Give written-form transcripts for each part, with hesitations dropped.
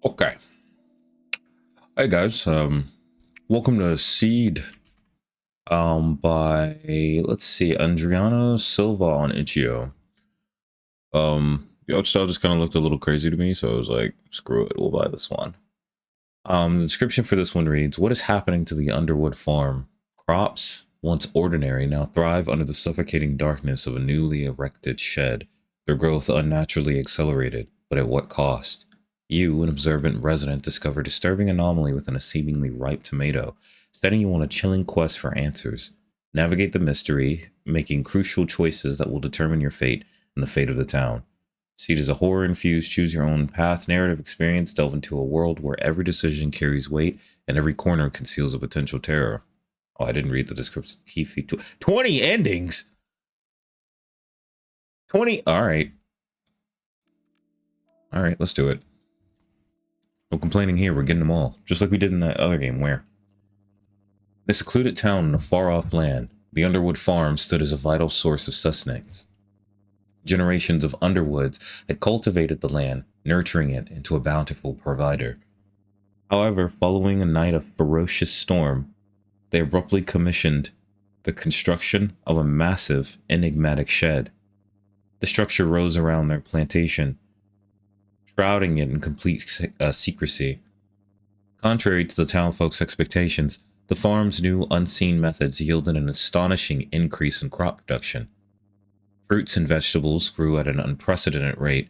Okay. Hey guys, welcome to Seed by let's see, Adriano Silva on itch.io. The art style just kind of looked a little crazy to me, so I was like, screw it, we'll buy this one. The description for this one reads, what is happening to the Underwood farm? Crops, once ordinary, now thrive under the suffocating darkness of a newly erected shed, their growth unnaturally accelerated, but at what cost? You, an observant resident, discover a disturbing anomaly within a seemingly ripe tomato, setting you on a chilling quest for answers. Navigate the mystery, making crucial choices that will determine your fate and the fate of the town. Seed is a horror-infused, choose-your-own-path narrative experience. Delve into a world where every decision carries weight and every corner conceals a potential terror. Oh, I didn't read the description. Key feature. 20 endings? 20? Alright. Alright, let's do it. No complaining here, we're getting them all. Just like we did in that other game, where? In a secluded town in a far-off land, the Underwood farm stood as a vital source of sustenance. Generations of Underwoods had cultivated the land, nurturing it into a bountiful provider. However, following a night of ferocious storm, they abruptly commissioned the construction of a massive, enigmatic shed. The structure rose around their plantation, shrouding it in complete secrecy. Contrary to the townfolk's expectations, the farm's new unseen methods yielded an astonishing increase in crop production. Fruits and vegetables grew at an unprecedented rate,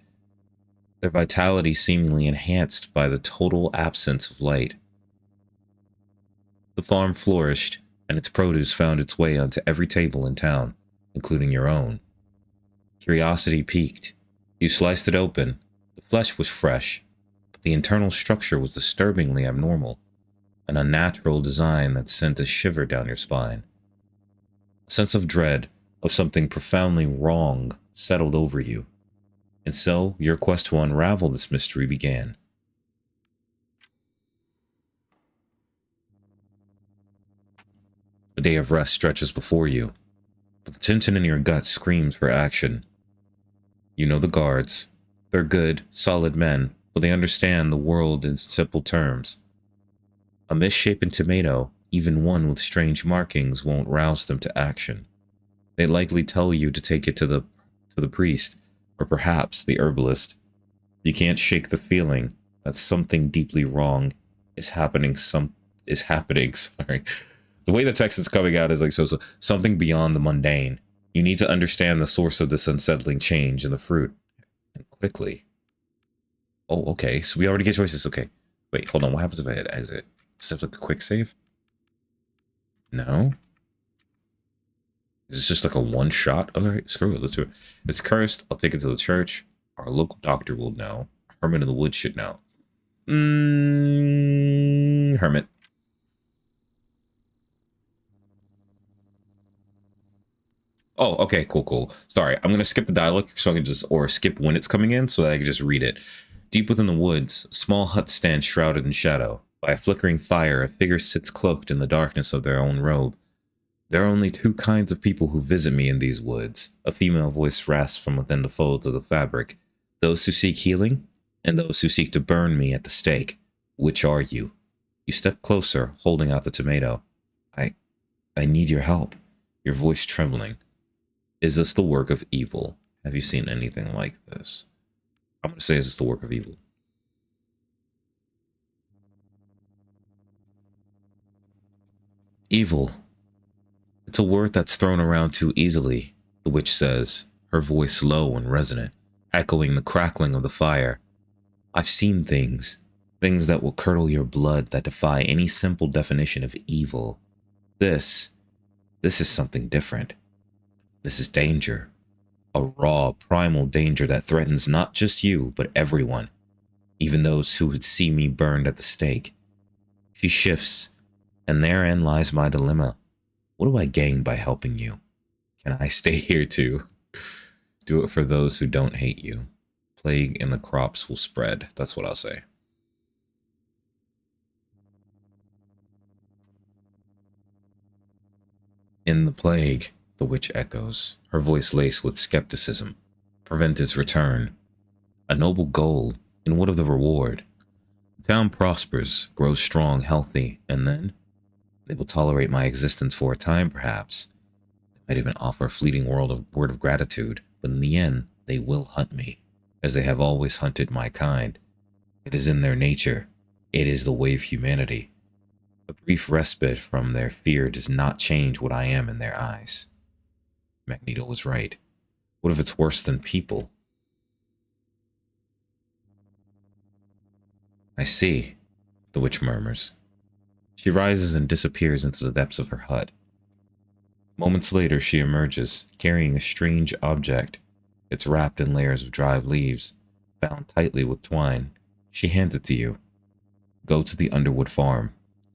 their vitality seemingly enhanced by the total absence of light. The farm flourished, and its produce found its way onto every table in town, including your own. Curiosity piqued. You sliced it open. The flesh was fresh, but the internal structure was disturbingly abnormal, an unnatural design that sent a shiver down your spine. A sense of dread, of something profoundly wrong, settled over you. And so, your quest to unravel this mystery began. A day of rest stretches before you, but the tension in your gut screams for action. You know the guards. They're good, solid men, but they understand the world in simple terms. A misshapen tomato, even one with strange markings, won't rouse them to action. They likely tell you to take it to the priest, or perhaps the herbalist. You can't shake the feeling that something deeply wrong is happening. Sorry, the way the text is coming out is like so something beyond the mundane. You need to understand the source of this unsettling change in the fruit, and quickly. Oh, okay. So we already get choices. Okay. Wait, hold on. What happens if I hit exit? Does it have like a quick save? No. Is this just like a one shot? Alright, screw it, let's do it. It's cursed, I'll take it to the church. Our local doctor will know. Hermit in the woods should know. Hermit. Oh, okay, cool. Sorry, I'm gonna skip the dialogue so I can just, or skip when it's coming in so that I can just read it. Deep within the woods, small huts stand shrouded in shadow. By a flickering fire, a figure sits cloaked in the darkness of their own robe. There are only two kinds of people who visit me in these woods. A female voice rasps from within the folds of the fabric. Those who seek healing, and those who seek to burn me at the stake. Which are you? You step closer, holding out the tomato. I need your help. Your voice trembling. Is this the work of evil? Have you seen anything like this? I'm going to say, is this the work of evil? Evil. It's a word that's thrown around too easily, the witch says, her voice low and resonant, echoing the crackling of the fire. I've seen things that will curdle your blood, that defy any simple definition of evil. This is something different. This is danger. A raw, primal danger that threatens not just you, but everyone, even those who would see me burned at the stake. She shifts, and therein lies my dilemma. What do I gain by helping you? Can I stay here too? Do it for those who don't hate you. Plague in the crops will spread. That's what I'll say. In the plague, the witch echoes, her voice laced with skepticism. Prevent its return. A noble goal, and what of the reward? Town prospers, grows strong, healthy, and then they will tolerate my existence for a time, perhaps. They might even offer a fleeting word of gratitude, but in the end, they will hunt me, as they have always hunted my kind. It is in their nature. It is the way of humanity. A brief respite from their fear does not change what I am in their eyes. Magneto was right. What if it's worse than people? I see, the witch murmurs. She rises and disappears into the depths of her hut. Moments later, she emerges, carrying a strange object. It's wrapped in layers of dried leaves, bound tightly with twine. She hands it to you. Go to the Underwood farm,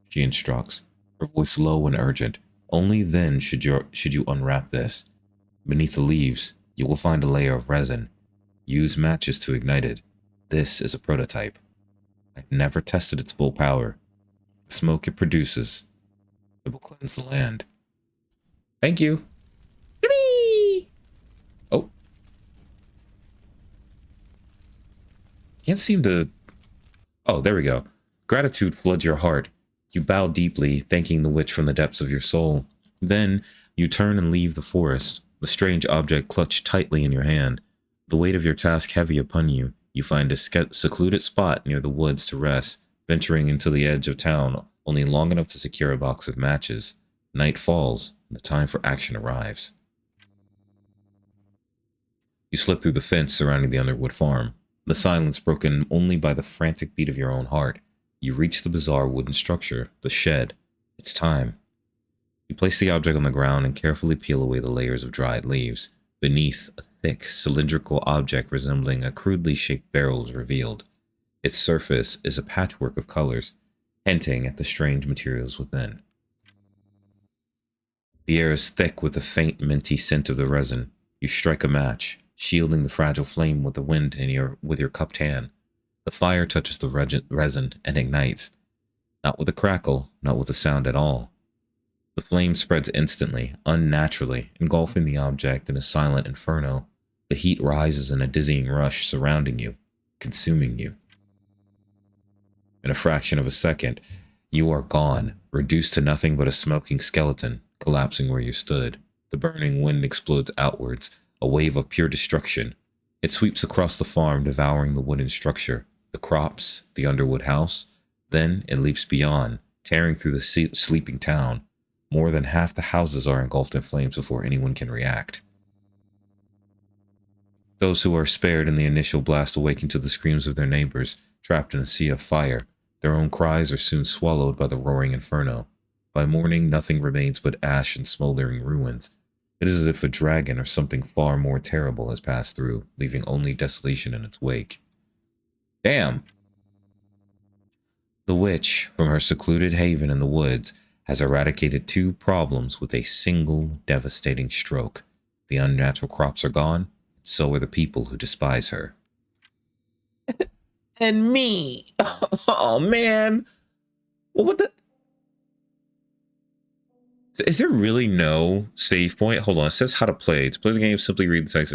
she instructs, her voice low and urgent. Only then should you unwrap this. Beneath the leaves, you will find a layer of resin. Use matches to ignite it. This is a prototype. I've never tested its full power. The smoke it produces, it will cleanse the land. Thank you. Yippee! Oh. Can't seem to... Oh, there we go. Gratitude floods your heart. You bow deeply, thanking the witch from the depths of your soul. Then, you turn and leave the forest, the strange object clutched tightly in your hand. The weight of your task heavy upon you, you find a secluded spot near the woods to rest, venturing into the edge of town only long enough to secure a box of matches. Night falls, and the time for action arrives. You slip through the fence surrounding the Underwood farm, the silence broken only by the frantic beat of your own heart. You reach the bizarre wooden structure, the shed. It's time. You place the object on the ground and carefully peel away the layers of dried leaves. Beneath, a thick, cylindrical object resembling a crudely shaped barrel is revealed. Its surface is a patchwork of colors, hinting at the strange materials within. The air is thick with the faint, minty scent of the resin. You strike a match, shielding the fragile flame with the wind with your cupped hand. The fire touches the resin and ignites. Not with a crackle, not with a sound at all. The flame spreads instantly, unnaturally, engulfing the object in a silent inferno. The heat rises in a dizzying rush, surrounding you, consuming you. In a fraction of a second, you are gone, reduced to nothing but a smoking skeleton, collapsing where you stood. The burning wind explodes outwards, a wave of pure destruction. It sweeps across the farm, devouring the wooden structure, the crops, the Underwood house. Then it leaps beyond, tearing through the sleeping town. More than half the houses are engulfed in flames before anyone can react. Those who are spared in the initial blast awaken to the screams of their neighbors, trapped in a sea of fire. Their own cries are soon swallowed by the roaring inferno. By morning, nothing remains but ash and smoldering ruins. It is as if a dragon or something far more terrible has passed through, leaving only desolation in its wake. Damn! The witch, from her secluded haven in the woods, has eradicated 2 problems with a single devastating stroke. The unnatural crops are gone, and so are the people who despise her. And me! Oh, man! Well, what the... Is there really no save point? Hold on, it says how to play. To play the game, simply read the text.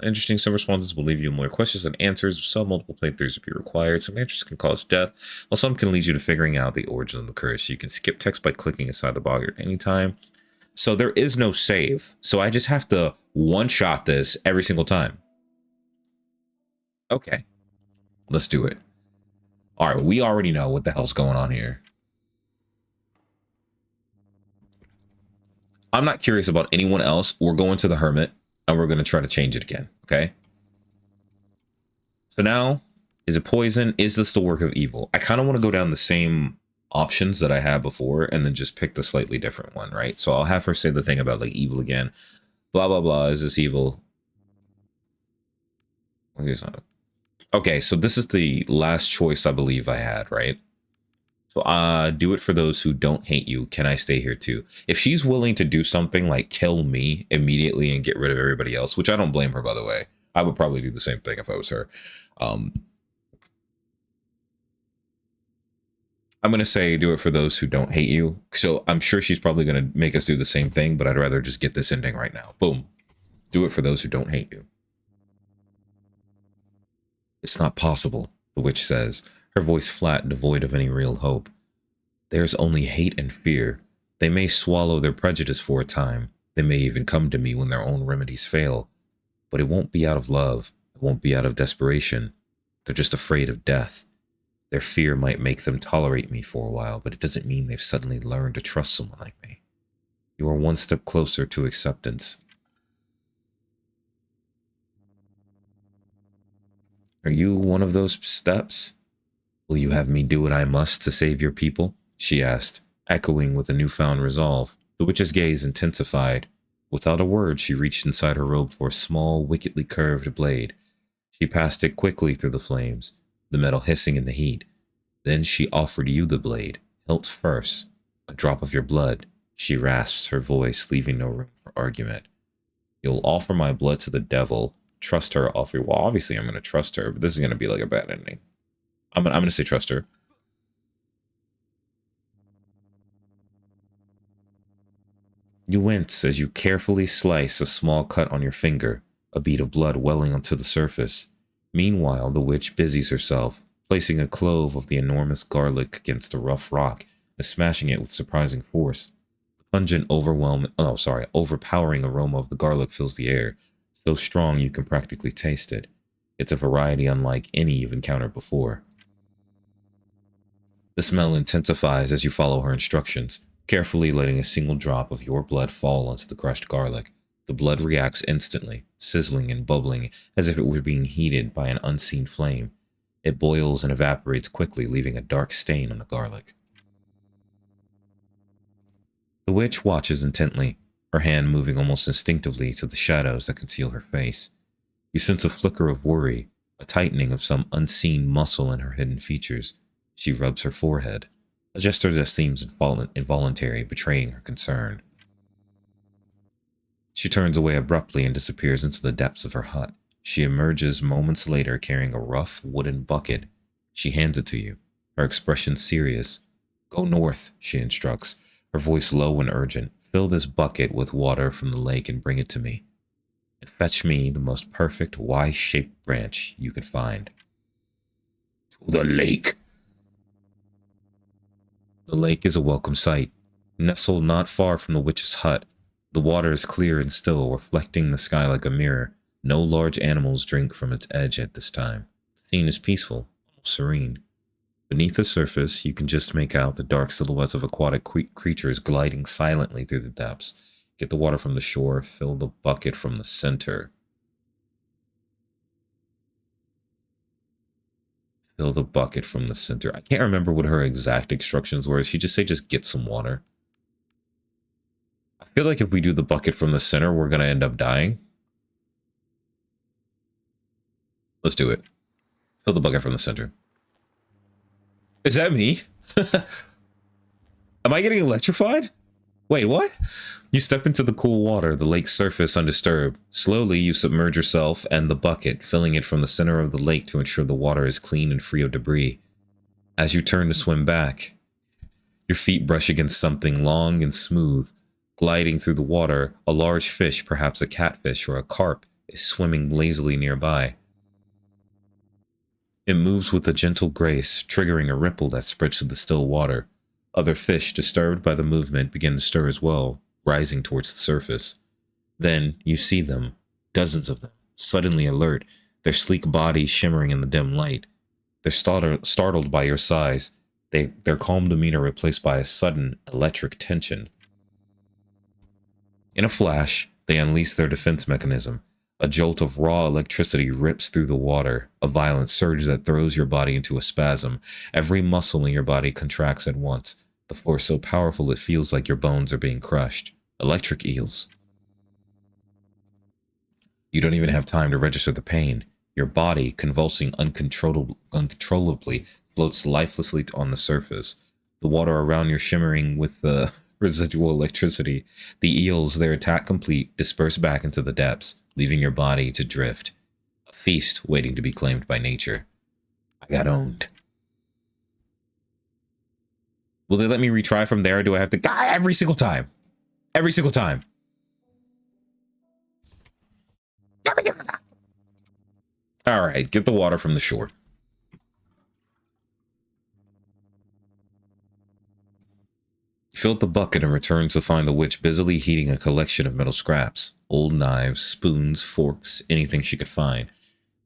Interesting, some responses will leave you more questions than answers. Some multiple playthroughs will be required. Some answers can cause death, while some can lead you to figuring out the origin of the curse. You can skip text by clicking inside the box at any time. So there is no save. So I just have to one-shot this every single time. Okay, let's do it. All right, we already know what the hell's going on here. I'm not curious about anyone else. We're going to the hermit and we're going to try to change it again. Okay. So now, is it poison? Is this the work of evil? I kind of want to go down the same options that I had before and then just pick the slightly different one, right? So I'll have her say the thing about like evil again. Blah, blah, blah. Is this evil? Okay. So this is the last choice I believe I had, right? So do it for those who don't hate you. Can I stay here too? If she's willing to do something like kill me immediately and get rid of everybody else, which I don't blame her, by the way. I would probably do the same thing if I was her. I'm going to say do it for those who don't hate you. So I'm sure she's probably going to make us do the same thing, but I'd rather just get this ending right now. Boom. Do it for those who don't hate you. It's not possible, the witch says, her voice flat, devoid of any real hope. There's only hate and fear. They may swallow their prejudice for a time. They may even come to me when their own remedies fail. But it won't be out of love. It won't be out of desperation. They're just afraid of death. Their fear might make them tolerate me for a while, but it doesn't mean they've suddenly learned to trust someone like me. You are one step closer to acceptance. Are you one of those steps? Will you have me do what I must to save your people? She asked, echoing with a newfound resolve. The witch's gaze intensified. Without a word, she reached inside her robe for a small, wickedly curved blade. She passed it quickly through the flames, the metal hissing in the heat. Then she offered you the blade, hilt first. A drop of your blood. She rasps her voice, leaving no room for argument. You'll offer my blood to the devil. Trust her, offer. Well, obviously I'm going to trust her, but this is going to be like a bad ending. I'm going to say trust her. You wince as you carefully slice a small cut on your finger, a bead of blood welling onto the surface. Meanwhile, the witch busies herself, placing a clove of the enormous garlic against a rough rock and smashing it with surprising force. The pungent, overpowering aroma of the garlic fills the air, so strong you can practically taste it. It's a variety unlike any you've encountered before. The smell intensifies as you follow her instructions, carefully letting a single drop of your blood fall onto the crushed garlic. The blood reacts instantly, sizzling and bubbling as if it were being heated by an unseen flame. It boils and evaporates quickly, leaving a dark stain on the garlic. The witch watches intently, her hand moving almost instinctively to the shadows that conceal her face. You sense a flicker of worry, a tightening of some unseen muscle in her hidden features. She rubs her forehead, a gesture that seems involuntary, betraying her concern. She turns away abruptly and disappears into the depths of her hut. She emerges moments later carrying a rough wooden bucket. She hands it to you, her expression serious. Go north, she instructs, her voice low and urgent. Fill this bucket with water from the lake and bring it to me. And fetch me the most perfect Y-shaped branch you can find. To the lake? The lake is a welcome sight. Nestled not far from the witch's hut, the water is clear and still, reflecting the sky like a mirror. No large animals drink from its edge at this time. The scene is peaceful, almost serene. Beneath the surface, you can just make out the dark silhouettes of aquatic creatures gliding silently through the depths. Get the water from the shore, fill the bucket from the center. Fill the bucket from the center. I can't remember what her exact instructions were. She just say just get some water. I feel like if we do the bucket from the center, we're going to end up dying. Let's do it. Fill the bucket from the center. Is that me? Am I getting electrified? Wait, what? You step into the cool water, the lake's surface undisturbed. Slowly, you submerge yourself and the bucket, filling it from the center of the lake to ensure the water is clean and free of debris. As you turn to swim back, your feet brush against something long and smooth. Gliding through the water, a large fish, perhaps a catfish or a carp, is swimming lazily nearby. It moves with a gentle grace, triggering a ripple that spreads through the still water. Other fish, disturbed by the movement, begin to stir as well, rising towards the surface. Then, you see them, dozens of them, suddenly alert, their sleek bodies shimmering in the dim light. They're startled by your size, their calm demeanor replaced by a sudden, electric tension. In a flash, they unleash their defense mechanism. A jolt of raw electricity rips through the water, a violent surge that throws your body into a spasm. Every muscle in your body contracts at once, the force so powerful it feels like your bones are being crushed. Electric eels. You don't even have time to register the pain. Your body, convulsing uncontrollably, floats lifelessly on the surface. The water around you shimmering with the residual electricity. The eels, their attack complete, disperse back into the depths, leaving your body to drift. A feast waiting to be claimed by nature. I got owned. Will they let me retry from there, or do I have to die every single time? Every single time. Alright, get the water from the shore. Filled the bucket and returned to find the witch busily heating a collection of metal scraps, old knives, spoons, forks, anything she could find.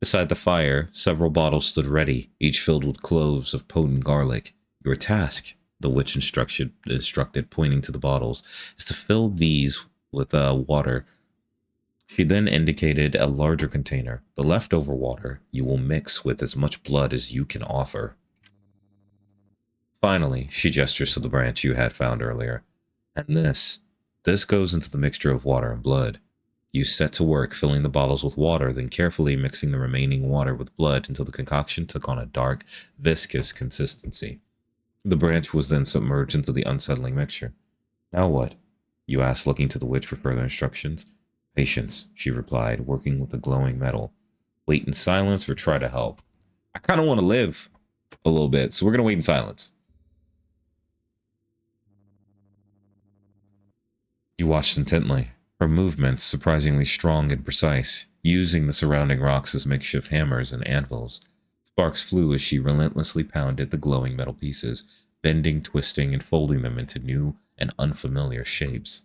Beside the fire, several bottles stood ready, each filled with cloves of potent garlic. Your task, the witch instructed, pointing to the bottles, is to fill these with water. She then indicated a larger container. The leftover water you will mix with as much blood as you can offer. Finally, she gestures to the branch you had found earlier. And this goes into the mixture of water and blood. You set to work filling the bottles with water, then carefully mixing the remaining water with blood until the concoction took on a dark, viscous consistency. The branch was then submerged into the unsettling mixture. Now what? You asked, looking to the witch for further instructions. Patience, she replied, working with the glowing metal. Wait in silence or try to help. I kind of want to live a little bit, so we're going to wait in silence. You watched intently, her movements surprisingly strong and precise, using the surrounding rocks as makeshift hammers and anvils. Sparks flew as she relentlessly pounded the glowing metal pieces, bending, twisting, and folding them into new and unfamiliar shapes.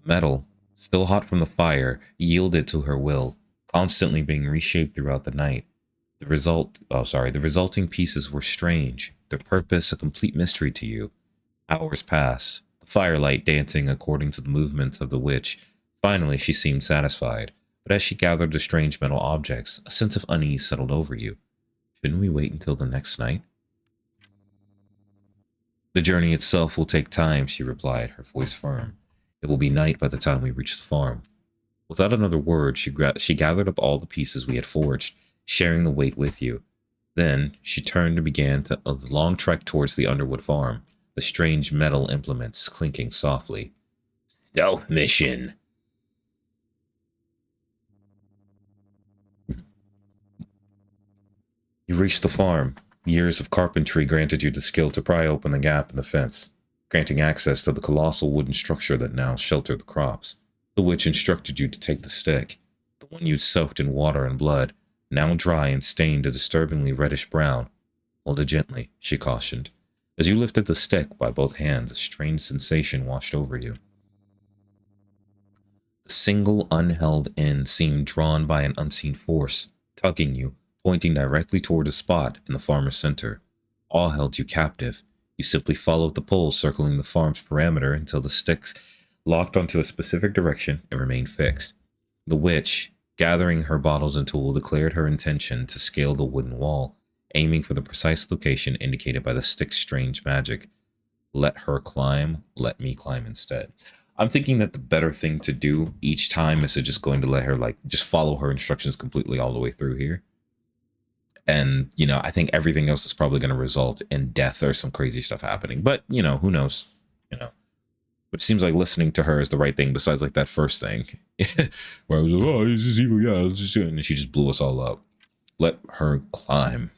The metal, still hot from the fire, yielded to her will, constantly being reshaped throughout the night. The resulting pieces were strange, their purpose a complete mystery to you. Hours passed, the firelight dancing according to the movements of the witch. Finally, she seemed satisfied, but as she gathered the strange metal objects, a sense of unease settled over you. Shouldn't we wait until the next night? The journey itself will take time, she replied, her voice firm. It will be night by the time we reach the farm. Without another word, she gathered up all the pieces we had forged, sharing the weight with you. Then, she turned and began a long trek towards the Underwood farm, the strange metal implements clinking softly. Stealth mission. You reached the farm. Years of carpentry granted you the skill to pry open the gap in the fence, granting access to the colossal wooden structure that now sheltered the crops. The witch instructed you to take the stick, the one you'd soaked in water and blood, now dry and stained a disturbingly reddish brown. Hold it gently, she cautioned. As you lifted the stick by both hands, a strange sensation washed over you. The single unheld end seemed drawn by an unseen force, tugging you, pointing directly toward a spot in the farmer's center. All held you captive. You simply followed the pull circling the farm's perimeter until the sticks locked onto a specific direction and remained fixed. The witch, gathering her bottles and tool, declared her intention to scale the wooden wall, aiming for the precise location indicated by the stick's strange magic. Let her climb, let me climb instead. I'm thinking that the better thing to do each time is to just going to let her, just follow her instructions completely all the way through here. And, I think everything else is probably going to result in death or some crazy stuff happening. But, who knows? But it seems like listening to her is the right thing, besides that first thing. Where I was like, oh, this is evil, yeah, let's just do it. And she just blew us all up. Let her climb.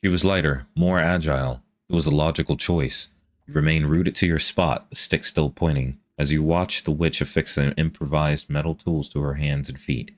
She was lighter, more agile. It was a logical choice. You remained rooted to your spot, the stick still pointing, as you watched the witch affix the improvised metal tools to her hands and feet.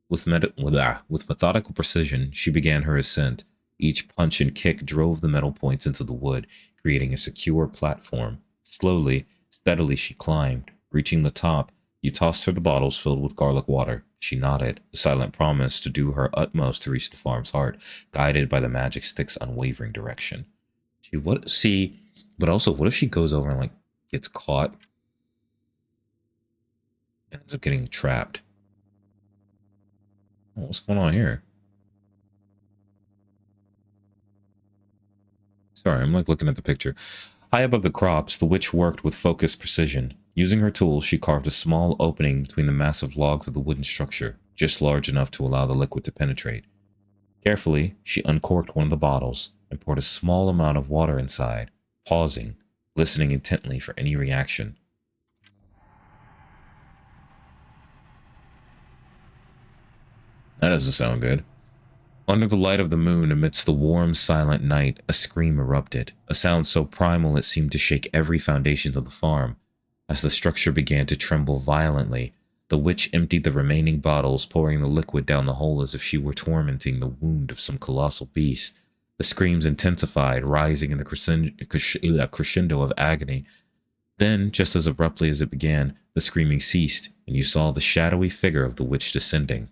With methodical precision, she began her ascent. Each punch and kick drove the metal points into the wood, creating a secure platform. Slowly, steadily she climbed. Reaching the top, you tossed her the bottles filled with garlic water. She nodded, a silent promise to do her utmost to reach the farm's heart, guided by the magic stick's unwavering direction. What if she goes over and gets caught and ends up getting trapped? What's going on here? Sorry, I'm looking at the picture. High above the crops, the witch worked with focused precision. Using her tools, she carved a small opening between the massive logs of the wooden structure, just large enough to allow the liquid to penetrate. Carefully, she uncorked one of the bottles and poured a small amount of water inside, pausing, listening intently for any reaction. That doesn't sound good. Under the light of the moon, amidst the warm, silent night, a scream erupted, a sound so primal it seemed to shake every foundation of the farm. As the structure began to tremble violently, The witch emptied the remaining bottles, pouring the liquid down the hole as if she were tormenting the wound of some colossal beast. The screams intensified, rising in the crescendo of agony. Then, just as abruptly as it began, the screaming ceased, and you saw the shadowy figure of the witch descending.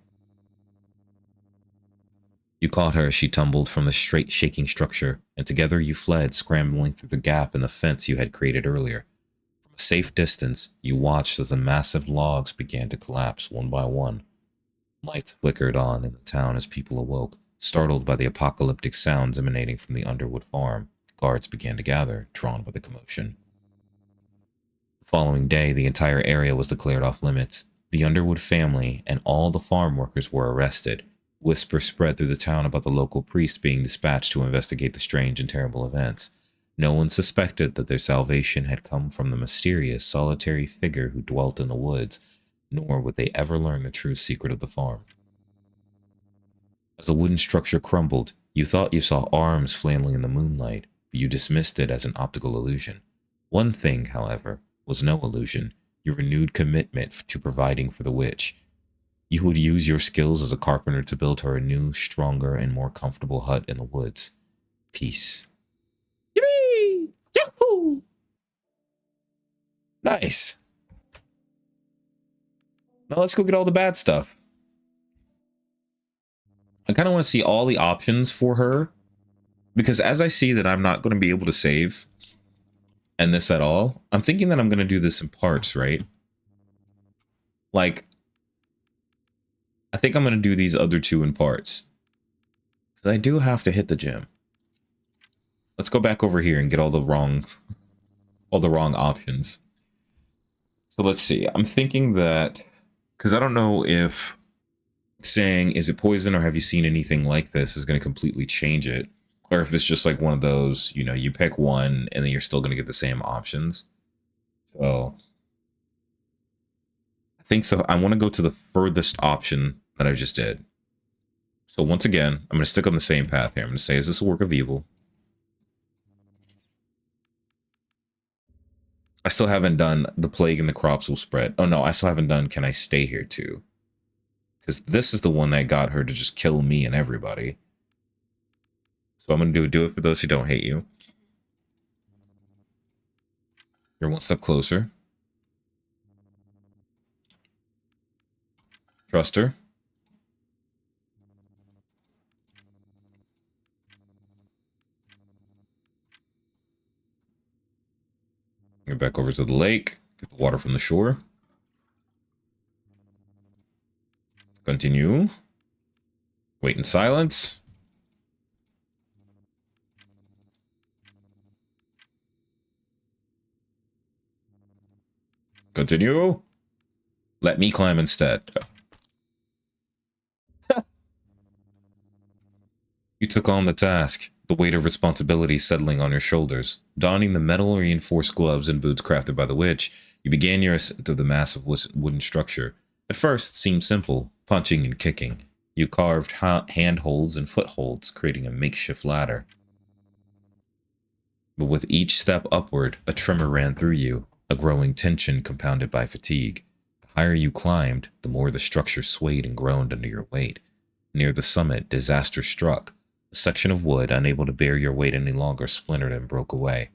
You caught her as she tumbled from the straight shaking structure, and together you fled, scrambling through the gap in the fence you had created earlier. From a safe distance, you watched as the massive logs began to collapse one by one. Lights flickered on in the town as people awoke, startled by the apocalyptic sounds emanating from the Underwood farm. Guards began to gather, drawn by the commotion. The following day, the entire area was declared off limits. The Underwood family and all the farm workers were arrested. Whispers spread through the town about the local priest being dispatched to investigate the strange and terrible events. No one suspected that their salvation had come from the mysterious, solitary figure who dwelt in the woods, nor would they ever learn the true secret of the farm. As the wooden structure crumbled, you thought you saw arms flailing in the moonlight, but you dismissed it as an optical illusion. One thing, however, was no illusion: your renewed commitment to providing for the witch. You would use your skills as a carpenter to build her a new, stronger, and more comfortable hut in the woods. Peace. Yippee! Yahoo! Nice. Now let's go get all the bad stuff. I kind of want to see all the options for her, because as I see that I'm not going to be able to save and this at all, I'm thinking that I'm going to do this in parts, right? Like, I think I'm going to do these other two in parts, because I do have to hit the gym. Let's go back over here and get all the wrong options. So let's see. I'm thinking that, because I don't know if saying, is it poison or have you seen anything like this, is going to completely change it. Or if it's just like one of those, you know, you pick one and then you're still going to get the same options. So I think so. I want to go to the furthest option that I just did. So once again, I'm going to stick on the same path here. I'm going to say, is this a work of evil? I still haven't done the plague and the crops will spread. Oh no, I still haven't done can I stay here too? Because this is the one that got her to just kill me and everybody. So I'm going to do it for those who don't hate you. You're one step closer. Trust her. Get back over to the lake. Get the water from the shore. Continue. Wait in silence. Continue. Let me climb instead. You took on the task, the weight of responsibility settling on your shoulders. Donning the metal-reinforced gloves and boots crafted by the witch, you began your ascent of the massive wooden structure. At first, it seemed simple, punching and kicking. You carved handholds and footholds, creating a makeshift ladder. But with each step upward, a tremor ran through you, a growing tension compounded by fatigue. The higher you climbed, the more the structure swayed and groaned under your weight. Near the summit, disaster struck. A section of wood, unable to bear your weight any longer, splintered and broke away.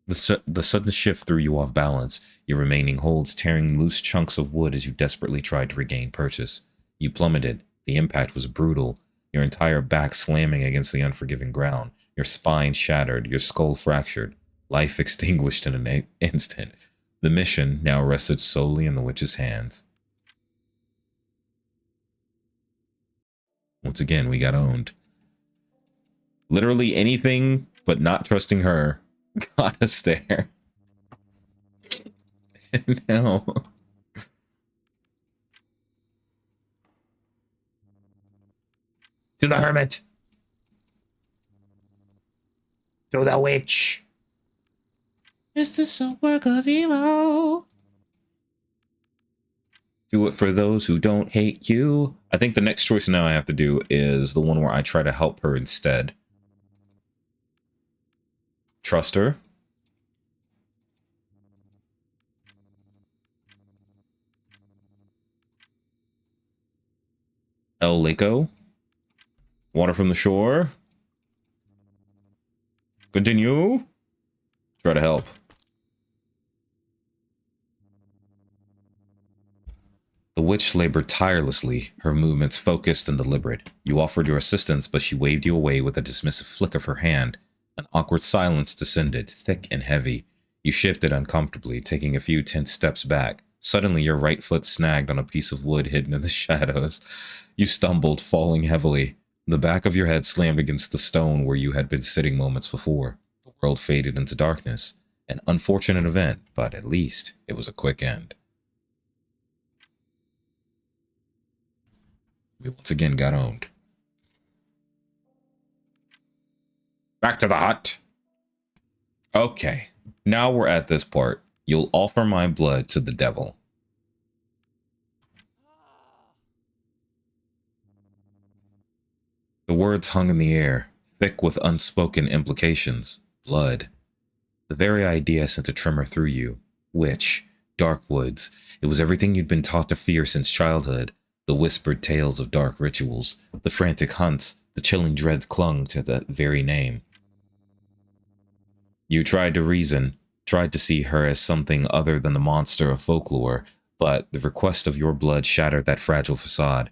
The sudden shift threw you off balance, your remaining holds tearing loose chunks of wood as you desperately tried to regain purchase. You plummeted. The impact was brutal, your entire back slamming against the unforgiving ground, your spine shattered, your skull fractured, life extinguished in an instant. The mission now rested solely in the witch's hands. Once again, we got owned. Literally anything but not trusting her got us there. And now... to the hermit! To the witch! Is this a work of evil? Do it for those who don't hate you. I think the next choice now I have to do is the one where I try to help her instead. Trust her. El Laco. Water from the shore. Continue. Try to help. The witch labored tirelessly, her movements focused and deliberate. You offered your assistance, but she waved you away with a dismissive flick of her hand. An awkward silence descended, thick and heavy. You shifted uncomfortably, taking a few tense steps back. Suddenly, your right foot snagged on a piece of wood hidden in the shadows. You stumbled, falling heavily. The back of your head slammed against the stone where you had been sitting moments before. The world faded into darkness. An unfortunate event, but at least it was a quick end. We once again got owned. Back to the hut. Okay, now we're at this part. You'll offer my blood to the devil. The words hung in the air, thick with unspoken implications. Blood. The very idea sent a tremor through you. Witch. Dark woods. It was everything you'd been taught to fear since childhood. The whispered tales of dark rituals, the frantic hunts, the chilling dread clung to that very name. You tried to reason, tried to see her as something other than the monster of folklore, but the request of your blood shattered that fragile facade.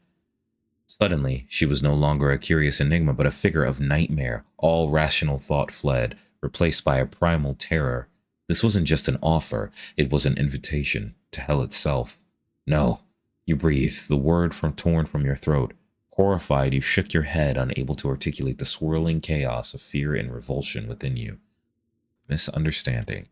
Suddenly, she was no longer a curious enigma, but a figure of nightmare. All rational thought fled, replaced by a primal terror. This wasn't just an offer, it was an invitation to hell itself. No. You breathed, the word torn from your throat. Horrified, you shook your head, unable to articulate the swirling chaos of fear and revulsion within you. Misunderstanding.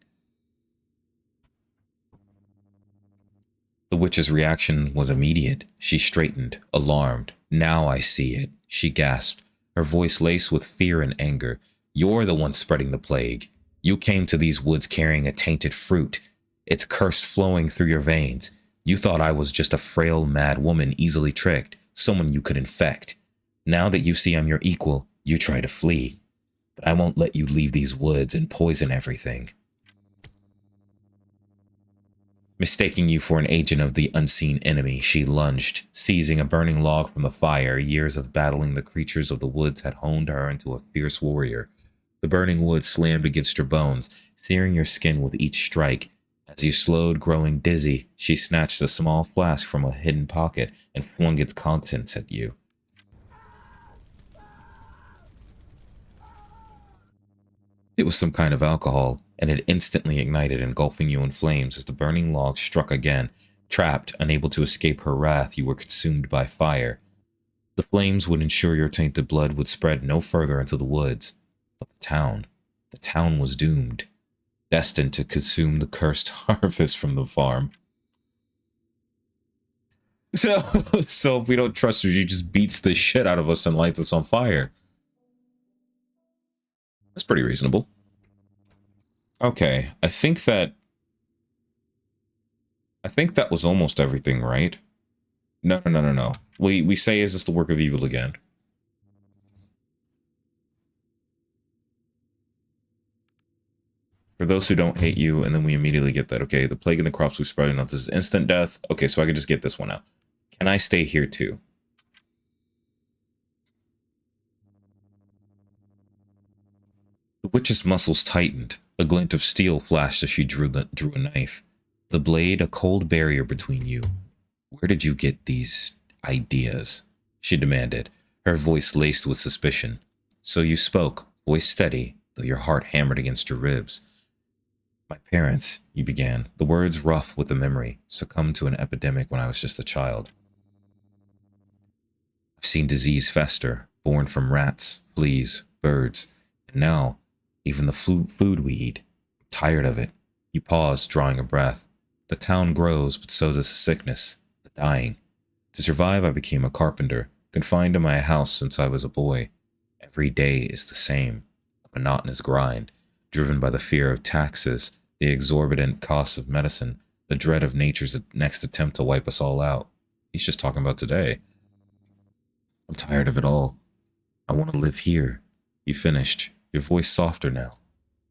The witch's reaction was immediate. She straightened, alarmed. Now I see it, she gasped, her voice laced with fear and anger. You're the one spreading the plague. You came to these woods carrying a tainted fruit. Its curse flowing through your veins. You thought I was just a frail, mad woman easily tricked, someone you could infect. Now that you see I'm your equal, you try to flee. But I won't let you leave these woods and poison everything. Mistaking you for an agent of the unseen enemy, she lunged, seizing a burning log from the fire. Years of battling the creatures of the woods had honed her into a fierce warrior. The burning wood slammed against your bones, searing your skin with each strike. As you slowed, growing dizzy, she snatched a small flask from a hidden pocket and flung its contents at you. It was some kind of alcohol, and it instantly ignited, engulfing you in flames as the burning log struck again. Trapped, unable to escape her wrath, you were consumed by fire. The flames would ensure your tainted blood would spread no further into the woods. But the town was doomed. Destined to consume the cursed harvest from the farm. So if we don't trust her, she just beats the shit out of us and lights us on fire. That's pretty reasonable. Okay, I think that was almost everything, right? No. We say, is this the work of evil again? For those who don't hate you, and then we immediately get that. Okay, the plague in the crops we spread out. This is instant death. Okay, so I can just get this one out. Can I stay here too? The witch's muscles tightened. A glint of steel flashed as she drew a knife. The blade a cold barrier between you. Where did you get these ideas? She demanded, her voice laced with suspicion. So you spoke, voice steady, though your heart hammered against your ribs. My parents, you began, the words rough with the memory, succumbed to an epidemic when I was just a child. I've seen disease fester, born from rats, fleas, birds, and now, even the food we eat. I'm tired of it. You paused, drawing a breath. The town grows, but so does the sickness, the dying. To survive, I became a carpenter, confined to my house since I was a boy. Every day is the same, a monotonous grind, driven by the fear of taxes, the exorbitant costs of medicine, the dread of nature's next attempt to wipe us all out. He's just talking about today. I'm tired of it all. I want to live here. You finished, your voice softer now.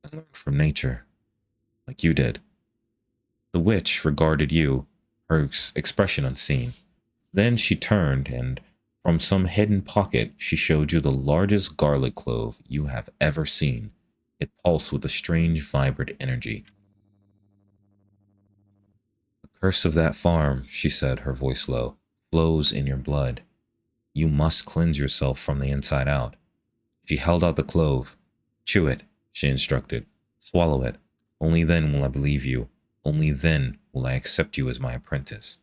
I learned from nature, like you did. The witch regarded you, her expression unseen. Then she turned, and From some hidden pocket, she showed you the largest garlic clove you have ever seen. It pulsed with a strange, vibrant energy. The curse of that farm, she said, her voice low, flows in your blood. You must cleanse yourself from the inside out. She held out the clove. Chew it, she instructed. Swallow it. Only then will I believe you. Only then will I accept you as my apprentice.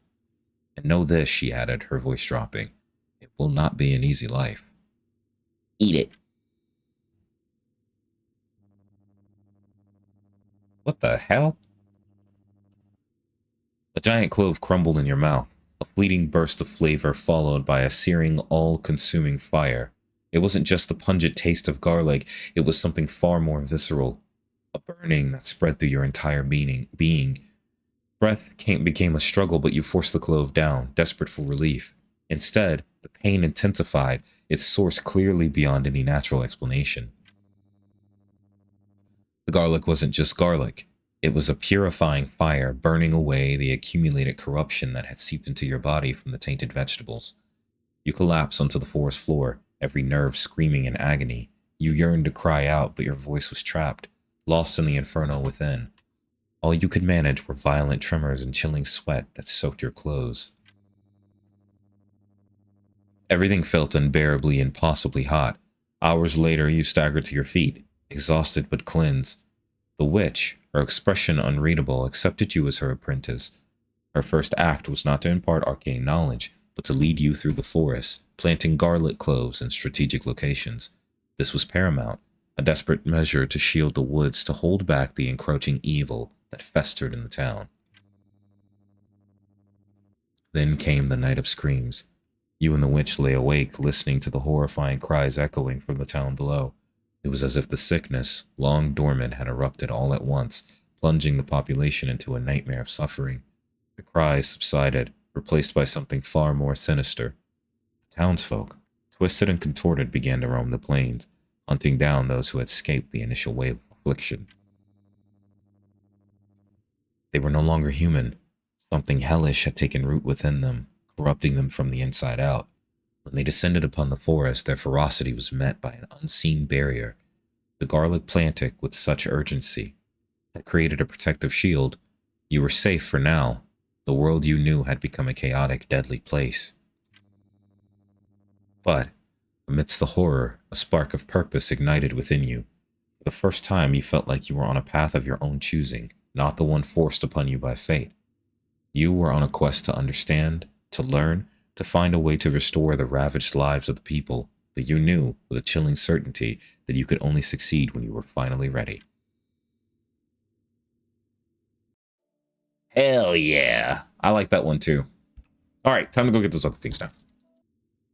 And know this, she added, her voice dropping. It will not be an easy life. Eat it. What the hell? The giant clove crumbled in your mouth, a fleeting burst of flavor followed by a searing, all-consuming fire. It wasn't just the pungent taste of garlic, it was something far more visceral, a burning that spread through your entire being. Breath became a struggle, but you forced the clove down, desperate for relief. Instead, the pain intensified, its source clearly beyond any natural explanation. The garlic wasn't just garlic. It was a purifying fire, burning away the accumulated corruption that had seeped into your body from the tainted vegetables. You collapsed onto the forest floor, every nerve screaming in agony. You yearned to cry out, but your voice was trapped, lost in the inferno within. All you could manage were violent tremors and chilling sweat that soaked your clothes. Everything felt unbearably, impossibly hot. Hours later, you staggered to your feet, exhausted but cleansed. The witch, her expression unreadable, accepted you as her apprentice. Her first act was not to impart arcane knowledge, but to lead you through the forest, planting garlic cloves in strategic locations. This was paramount, a desperate measure to shield the woods, to hold back the encroaching evil that festered in the town. Then came the night of screams. You and the witch lay awake, listening to the horrifying cries echoing from the town below. It was as if the sickness, long dormant, had erupted all at once, plunging the population into a nightmare of suffering. The cries subsided, replaced by something far more sinister. The townsfolk, twisted and contorted, began to roam the plains, hunting down those who had escaped the initial wave of affliction. They were no longer human. Something hellish had taken root within them, corrupting them from the inside out. When they descended upon the forest, their ferocity was met by an unseen barrier. The garlic planted with such urgency had created a protective shield. You were safe for now. The world you knew had become a chaotic, deadly place. But, amidst the horror, a spark of purpose ignited within you. For the first time, you felt like you were on a path of your own choosing, not the one forced upon you by fate. You were on a quest to understand, to learn, to find a way to restore the ravaged lives of the people, but you knew with a chilling certainty that you could only succeed when you were finally ready. Hell yeah. I like that one too. All right, time to go get those other things now.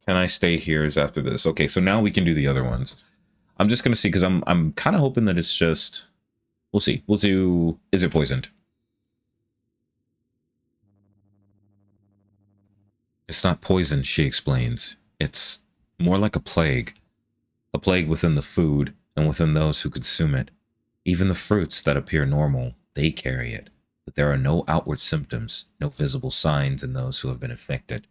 Can I stay here as after this? Okay, so now we can do the other ones. I'm just going to see, because I'm kind of hoping that it's just... We'll see. We'll do... Is it poisoned? It's not poison, she explains. It's more like a plague within the food and within those who consume it. Even the fruits that appear normal, they carry it. But there are no outward symptoms, no visible signs in those who have been infected.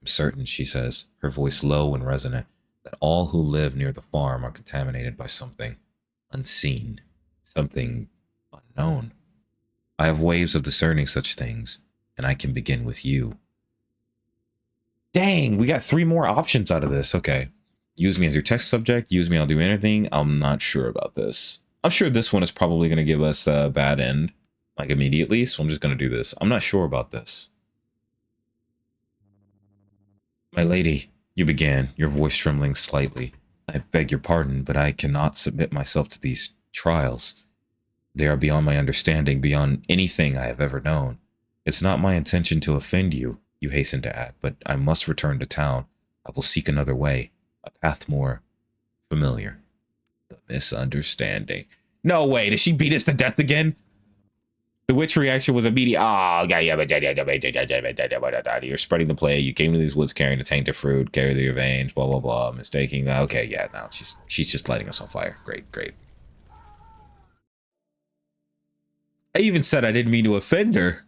I'm certain, she says, her voice low and resonant, that all who live near the farm are contaminated by something unseen, something unknown. I have ways of discerning such things, and I can begin with you. Dang, we got 3 more options out of this. Okay. Use me as your test subject. Use me, I'll do anything. I'm not sure about this. I'm sure this one is probably going to give us a bad end, like immediately, so I'm just going to do this. I'm not sure about this. My lady, you began, your voice trembling slightly. I beg your pardon, but I cannot submit myself to these trials. They are beyond my understanding, beyond anything I have ever known. It's not my intention to offend you, you hasten to add, but I must return to town. I will seek another way, a path more familiar. The misunderstanding. No way, did she beat us to death again? The witch reaction was immediate. Oh, you're spreading the plague. You came to these woods carrying a tainted fruit, carry through your veins, blah, blah, blah, mistaking. Okay, yeah, now she's just lighting us on fire. Great, great. I even said I didn't mean to offend her.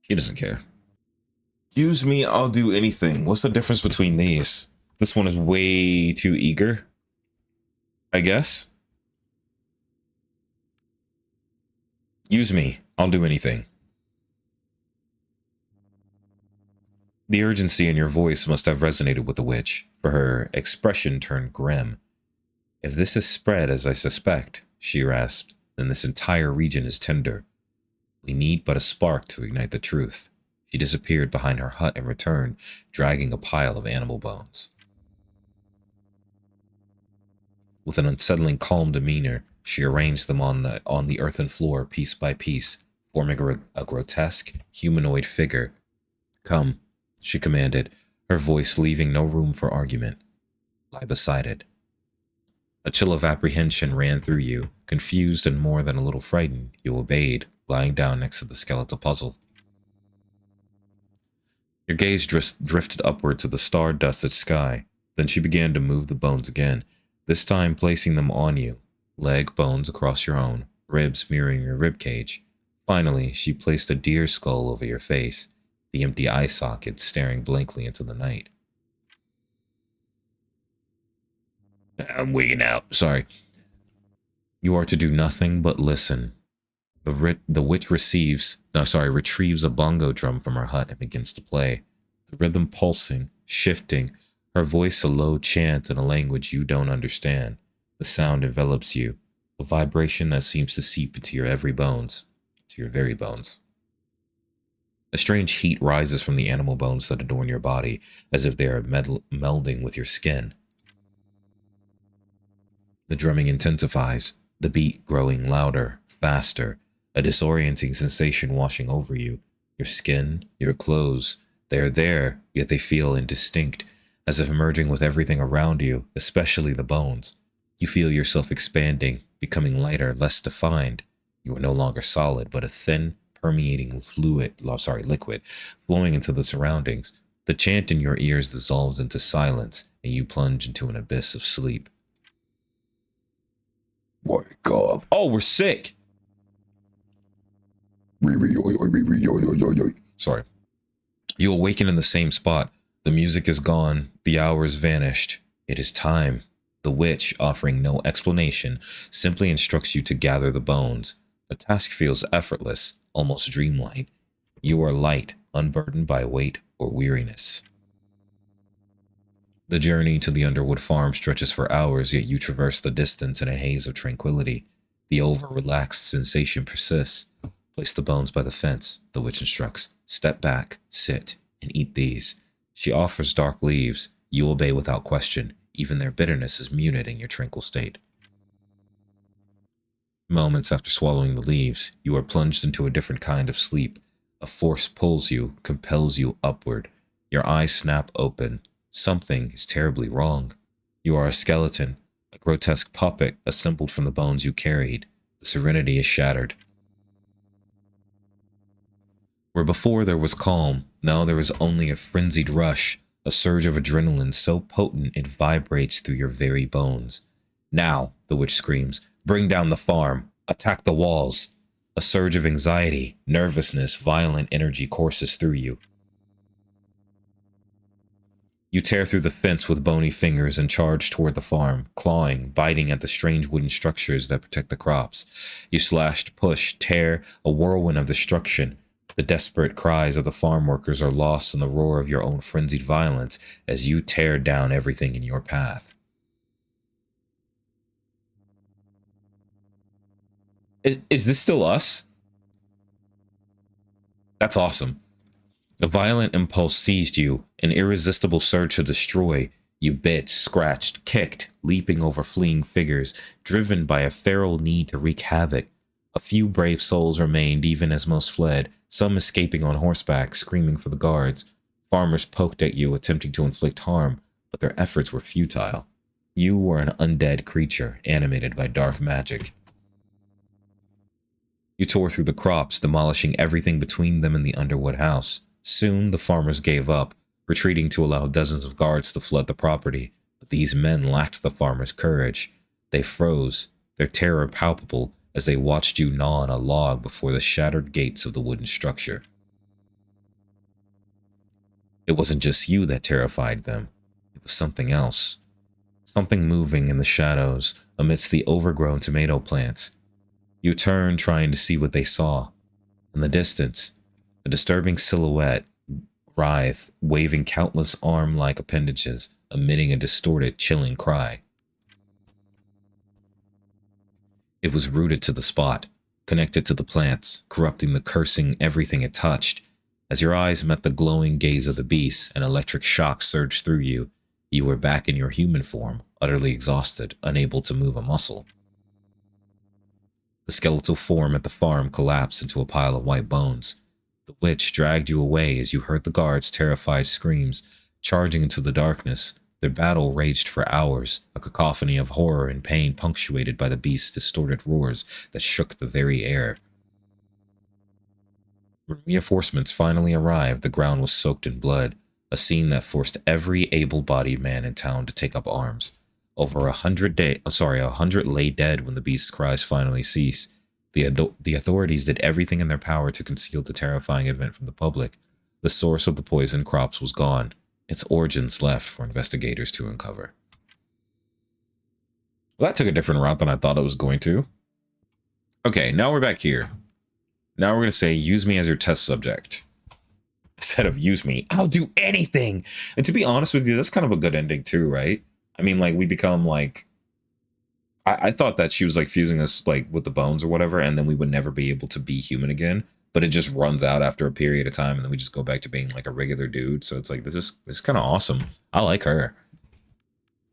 She doesn't care. Use me, I'll do anything. What's the difference between these? This one is way too eager, I guess. Use me, I'll do anything. The urgency in your voice must have resonated with the witch, for her expression turned grim. If this is spread as I suspect, she rasped, then this entire region is tinder. We need but a spark to ignite the truth. She disappeared behind her hut and returned, dragging a pile of animal bones. With an unsettling calm demeanor, she arranged them on the earthen floor piece by piece, forming a grotesque, humanoid figure. Come, she commanded, her voice leaving no room for argument. Lie beside it. A chill of apprehension ran through you. Confused and more than a little frightened, you obeyed, lying down next to the skeletal puzzle. Your gaze drifted upward to the star-dusted sky. Then she began to move the bones again, this time placing them on you, leg bones across your own, ribs mirroring your rib cage. Finally, she placed a deer skull over your face, the empty eye socket staring blankly into the night. I'm wigging out. Sorry. You are to do nothing but listen. The witch retrieves a bongo drum from her hut and begins to play. The rhythm pulsing, shifting, her voice a low chant in a language you don't understand. The sound envelops you, a vibration that seems to seep into your every bones, to your very bones. A strange heat rises from the animal bones that adorn your body, as if they are melding with your skin. The drumming intensifies, the beat growing louder, faster, a disorienting sensation washing over you. Your skin, your clothes, they are there, yet they feel indistinct, as if merging with everything around you, especially the bones. You feel yourself expanding, becoming lighter, less defined. You are no longer solid, but a thin, permeating liquid, flowing into the surroundings. The chant in your ears dissolves into silence, and you plunge into an abyss of sleep. Wake up. Oh, we're sick. Sorry. You awaken in the same spot. The music is gone. The hours vanished. It is time. The witch, offering no explanation, simply instructs you to gather the bones. The task feels effortless, almost dreamlike. You are light, unburdened by weight or weariness. The journey to the Underwood farm stretches for hours, yet you traverse the distance in a haze of tranquility. The over-relaxed sensation persists. Place the bones by the fence, the witch instructs. Step back, sit, and eat these. She offers dark leaves. You obey without question. Even their bitterness is muted in your tranquil state. Moments after swallowing the leaves, you are plunged into a different kind of sleep. A force pulls you, compels you upward. Your eyes snap open. Something is terribly wrong. You are a skeleton, a grotesque puppet assembled from the bones you carried. The serenity is shattered. Where before there was calm, now there is only a frenzied rush, a surge of adrenaline so potent it vibrates through your very bones. Now, the witch screams, bring down the farm, attack the walls. A surge of anxiety, nervousness, violent energy courses through you. You tear through the fence with bony fingers and charge toward the farm, clawing, biting at the strange wooden structures that protect the crops. You slash, push, tear, a whirlwind of destruction. The desperate cries of the farm workers are lost in the roar of your own frenzied violence as you tear down everything in your path. Is this still us? That's awesome. A violent impulse seized you, an irresistible surge to destroy. You bit, scratched, kicked, leaping over fleeing figures, driven by a feral need to wreak havoc. A few brave souls remained even as most fled, some escaping on horseback, screaming for the guards. Farmers poked at you, attempting to inflict harm, but their efforts were futile. You were an undead creature, animated by dark magic. You tore through the crops, demolishing everything between them and the Underwood house. Soon, the farmers gave up, retreating to allow dozens of guards to flood the property. But these men lacked the farmers' courage. They froze, their terror palpable, as they watched you gnaw on a log before the shattered gates of the wooden structure. It wasn't just you that terrified them. It was something else. Something moving in the shadows amidst the overgrown tomato plants. You turned, trying to see what they saw. In the distance, a disturbing silhouette writhed, waving countless arm-like appendages, emitting a distorted, chilling cry. It was rooted to the spot, connected to the plants, corrupting the cursing everything it touched. As your eyes met the glowing gaze of the beast, an electric shock surged through you. You were back in your human form, utterly exhausted, unable to move a muscle. The skeletal form at the farm collapsed into a pile of white bones. The witch dragged you away as you heard the guards' terrified screams, charging into the darkness. Their battle raged for hours, a cacophony of horror and pain punctuated by the beast's distorted roars that shook the very air. When reinforcements finally arrived, the ground was soaked in blood, a scene that forced every able-bodied man in town to take up arms. Over 100 lay dead when the beast's cries finally ceased. The authorities did everything in their power to conceal the terrifying event from the public. The source of the poison crops was gone, its origins left for investigators to uncover. Well, that took a different route than I thought it was going to. Okay, now we're back here. Now we're going to say, use me as your test subject. Instead of use me, I'll do anything. And to be honest with you, that's kind of a good ending too, right? I mean, like, we become like, I thought that she was like fusing us like with the bones or whatever, and then we would never be able to be human again. But it just runs out after a period of time, and then we just go back to being like a regular dude. So it's like, this is kind of awesome. I like her.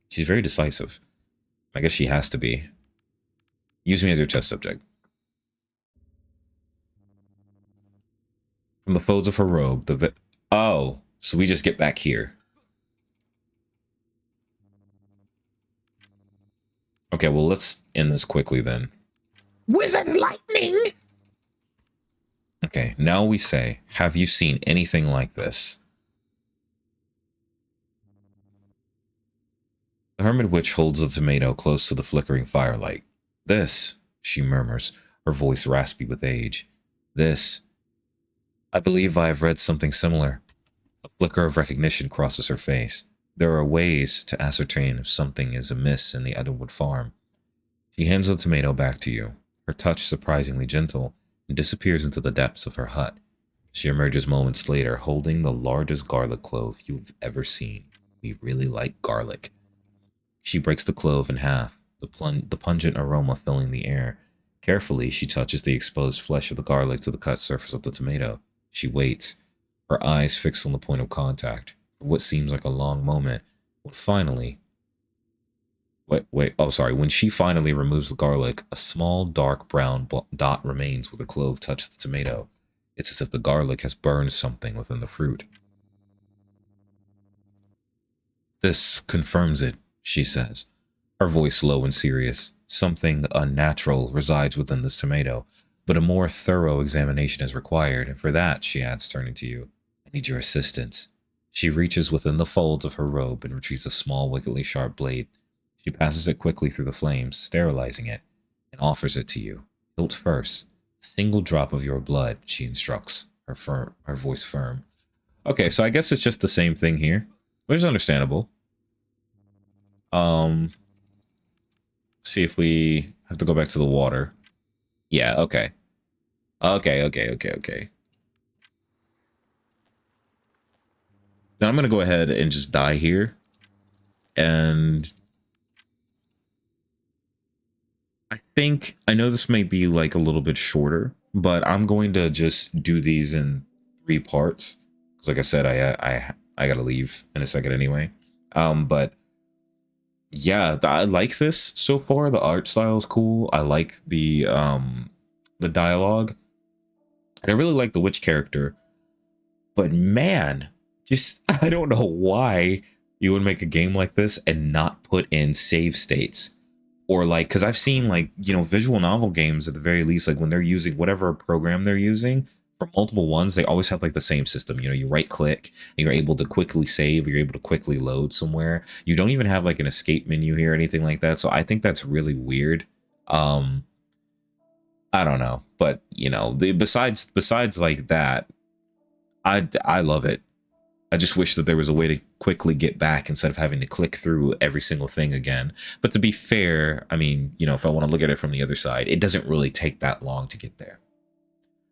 She's very decisive. I guess she has to be. Use me as your test subject. From the folds of her robe, oh, so we just get back here. Okay, well, let's end this quickly then. Wizard lightning! Okay, now we say, have you seen anything like this? The hermit witch holds the tomato close to the flickering firelight. This, she murmurs, her voice raspy with age. This. I believe I have read something similar. A flicker of recognition crosses her face. There are ways to ascertain if something is amiss in the Underwood farm. She hands the tomato back to you, her touch surprisingly gentle, and disappears into the depths of her hut. She emerges moments later, holding the largest garlic clove you've ever seen. We really like garlic. She breaks the clove in half, the pungent aroma filling the air. Carefully, she touches the exposed flesh of the garlic to the cut surface of the tomato. She waits, her eyes fixed on the point of contact, for what seems like a long moment, when finally... when she finally removes the garlic, a small dark brown dot remains where the clove touched the tomato. It's as if the garlic has burned something within the fruit. This confirms it, she says, her voice low and serious. Something unnatural resides within this tomato, but a more thorough examination is required, and for that, she adds, turning to you, I need your assistance. She reaches within the folds of her robe and retrieves a small, wickedly sharp blade. She passes it quickly through the flames, sterilizing it, and offers it to you. Hilt first. A single drop of your blood, she instructs, her voice firm. Okay, so I guess it's just the same thing here, which is understandable. See if we have to go back to the water. Yeah, okay. Okay. Then I'm going to go ahead and just die here. And I know this may be like a little bit shorter, but I'm going to just do these in 3 parts. Because like I said, I got to leave in a second anyway. But yeah, I like this so far. The art style is cool. I like the dialogue. And I really like the witch character. But man, just, I don't know why you would make a game like this and not put in save states. Or like, because I've seen like, you know, visual novel games at the very least, like when they're using whatever program they're using for multiple ones, they always have like the same system. You know, you right click and you're able to quickly save, or you're able to quickly load somewhere. You don't even have like an escape menu here or anything like that. So I think that's really weird. I don't know, but you know, besides like that, I love it. I just wish that there was a way to quickly get back instead of having to click through every single thing again. But to be fair, I mean, you know, if I want to look at it from the other side, it doesn't really take that long to get there.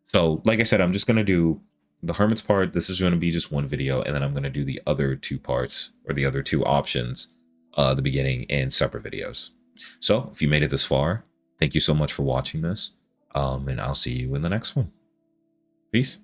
So like I said, I'm just going to do the Hermit's part. This is going to be just one video, and then I'm going to do the other two parts, or the other two options, the beginning, in separate videos. So if you made it this far, thank you so much for watching this, and I'll see you in the next one. Peace.